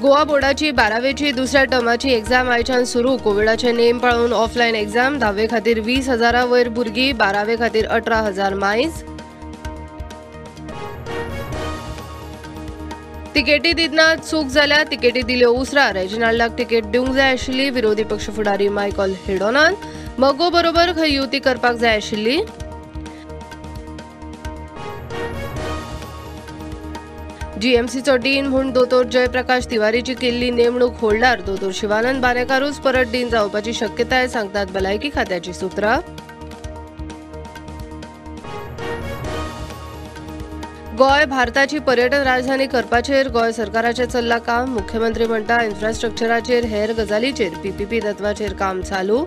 गोवा बोर्डाची 12वेची दुसऱ्या टर्माची एग्जाम आयच्यान सुरू. कोविडाचे नेम पाळून ऑफलायन एग्जाम. 10वे खातीर 20,000 वयर भुरगीं, 12वे खातीर 18,000 मायज. तिकेटी दितना चूक जाल्या, तिकेटी दिल्यो उसरा. रेजिनाल्डाक तिकेट दिवंक जाय आशिल्ली. विरोधी पक्ष फुडारी मायकल हेडोनान मगो बरोबर खंय युती करपाक जाय आशिल्ली. जीएमसीचो डीन म्हूण दोतोर जयप्रकाश तिवारीची केल्ली नेमणूक होल्डार. दोतोर शिवानंद बारेकारूच परत डीन जावपाची शक्यताय, सांगतात भलायकी खात्याची सुत्रां. गोंय भारताची पर्यटन राजधानी करपाचेर गोंय सरकाराचें चल्लां काम. मुख्यमंत्री म्हणटा इन्फ्रास्ट्रक्चराचेर हेर गजालींचेर पीपीपी तत्वाचेर काम चालू.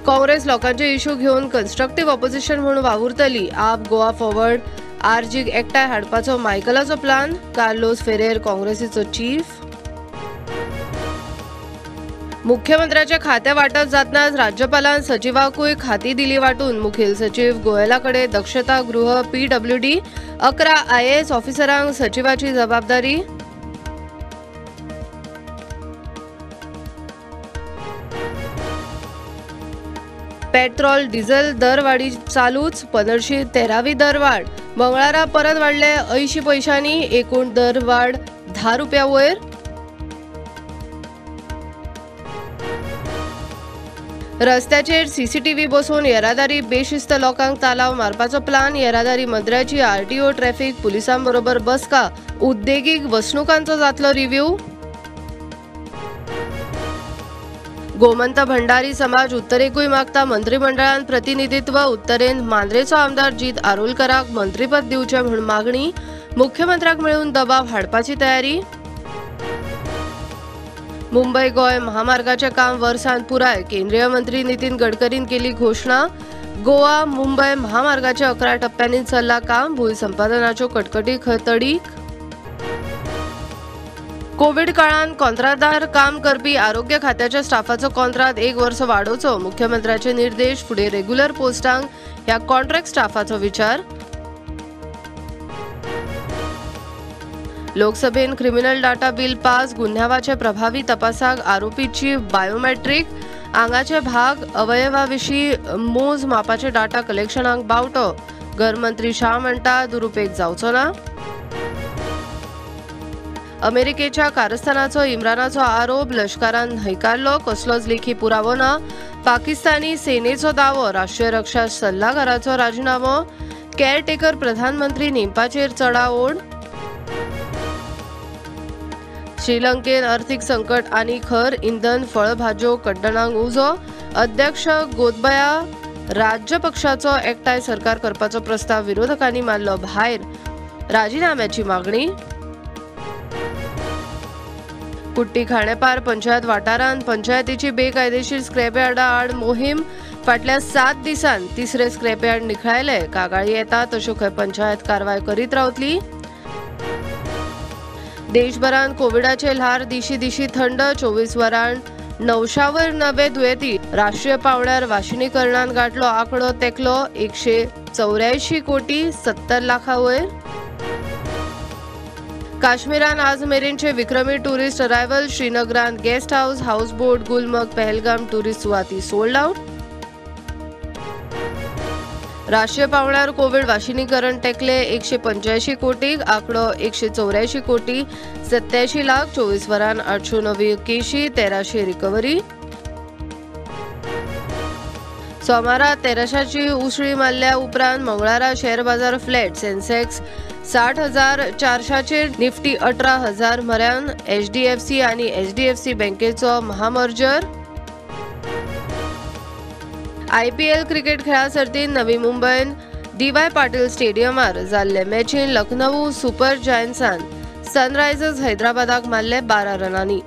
काँग्रेस लोकांचे इश्यू घेवन कन्स्ट्रक्टिव्ह ऑपोजिशन म्हणून वावुरतली. आप गोवा फॉरवर्ड आरजीक एकठांय हाडपाचो मायकलाचो प्लान. कार्लोस फेरेर काँग्रेसीचो चीफ. मुख्यमंत्र्याचे खाते वाटप जातनाच राज्यपालान सचिवाकूय खाती दिली वाटून. मुखेल सचिव गोयला कडेन दक्षता गृह पीडब्ल्यूडी. 11 IAS ऑफिसरांक सचिवाची जबाबदारी. पेट्रोल डिझेल दरवाढी चालूच. पनरशी 13वी दरवाड. मंगळारा परत वाडले 80 पैशांनी. एकूण दरवाड 10 रुपया वयर. रस्त्याचेर सीसीटीव्ही बसवून येरादारी बेशिस्त लोकांक तालाव मारपाचो प्लान. येरादारी मंत्र्याची आरटीओ ट्रॅफिक पुलिसांबरोबर बसका. उद्देगीक वसणुकांचो जातलो रिव्ह्यू. गोमंत भंडारी समाज उत्तरेकूय मागता मंत्रिमंडळान प्रतिनिधित्व. उत्तरेन मांद्रेचो आमदार जीत आरोलकराक मंत्रीपद दिवचें म्हूण मागणी. मुख्यमंत्र्याक मेळून दबाव हाडपाची तयारी. मुंबई गोय महामार्गाचे काम वर्सान पुराय. केंद्रीय मंत्री नितीन गडकरीन केली घोषणा. गोवा मुंबई महामार्गाचे 11 टप्प्यांनी चल्ला काम. भूसंपादनाच्यो कटकटी तडीक. कोविड काळात कंत्राटदार काम करपी आरोग्य खात्याच्या स्टाफाचो कंत्राट 1 वर्स वाडोवचो. मुख्यमंत्र्याचे निर्देश. फुडें रेग्युलर पोस्टांक ह्या कॉन्ट्रॅक्ट स्टाफाचो विचार. लोकसभेन क्रिमिनल डाटा बिल पास. गुन्ह्यावाचे प्रभावी तपासाक आरोपीची बायोमेट्रीक. आंगाचे भाग अवयवाविशीं मोज मापाचे डाटा कलेक्शनाक बावटो. गृहमंत्री शाह म्हणटा दुरुपेग जावचो ना. अमेरिकेच्या कारस्थानाचो इम्रानाचो आरोप. लष्करान न्हयकारलो. कसलोच लेखी पुरावो ना. पाकिस्तानी सेनेचो दावो. राष्ट्रीय रक्षा सल्लागाराचो राजिनामो. केअरटेकर प्रधानमंत्री नेमपाचेर चडाओड. श्रीलंकेन अर्थीक संकट आनी खर. इंधन फळभाज्यो कड्डणांक उजो. अध्यक्ष गोतबया राज्य पक्षाचो एकठांय सरकार करपाचो प्रस्ताव विरोधकांनी मारलो भायर. राजिनाम्याची मागणी. कुट्टी खांडेपार पंचायत वाठारांत पंचायतीची बेकायदेशीर स्क्रॅपयार्डा आड मोहीम. फाटल्या 7 दिसांत 3रे स्क्रॅपयार्ड निखळायले. कागाळी येता तश्यो खंय पंचायत कारवाय करीत रावतली. देशभरात कोविडाचे ल्हार दिशी दिशी थंड. 24 वरांत 900 वयर नवे दुयेंती. राष्ट्रीय पावंड्यार वाशिनीकरणान गाठलो आंकडो तेंकलो. 184 कोटी 70 लाखां वयर. काश्मीरान आज मेरेनचे विक्रमी टुरिस्ट अरायवल. श्रीनगरात guest house, houseboat, Gulmarg, Pahalgam tourist सुवाती सोल्ड आउट. राष्ट्रीय पावंड्यार कोविड वाशिनीकरण टेकले 185 कोटीक. आंकडो 184 कोटी 87 लाख. 24 वरांत 809 केशी, 1300 रिकव्हरी. सोमारा 1300ची उसळी मारल्या उपरांत मंगळारा शेअर बाजार फ्लॅट. सेन्सेक्स 60,400चेर. निफ्टी 18,000 म्हऱ्यान. HDFC आनी HDFC बँकेचो महामर्जर. IPL क्रिकेट खेळा सर्तीन नवी मुंबईन DY पाटील स्टेडियमार जाल्ले मॅचीन लखनऊ सुपर जायंट्सान सनरायझर्स हैदराबादाक मारले 12 रनांनी.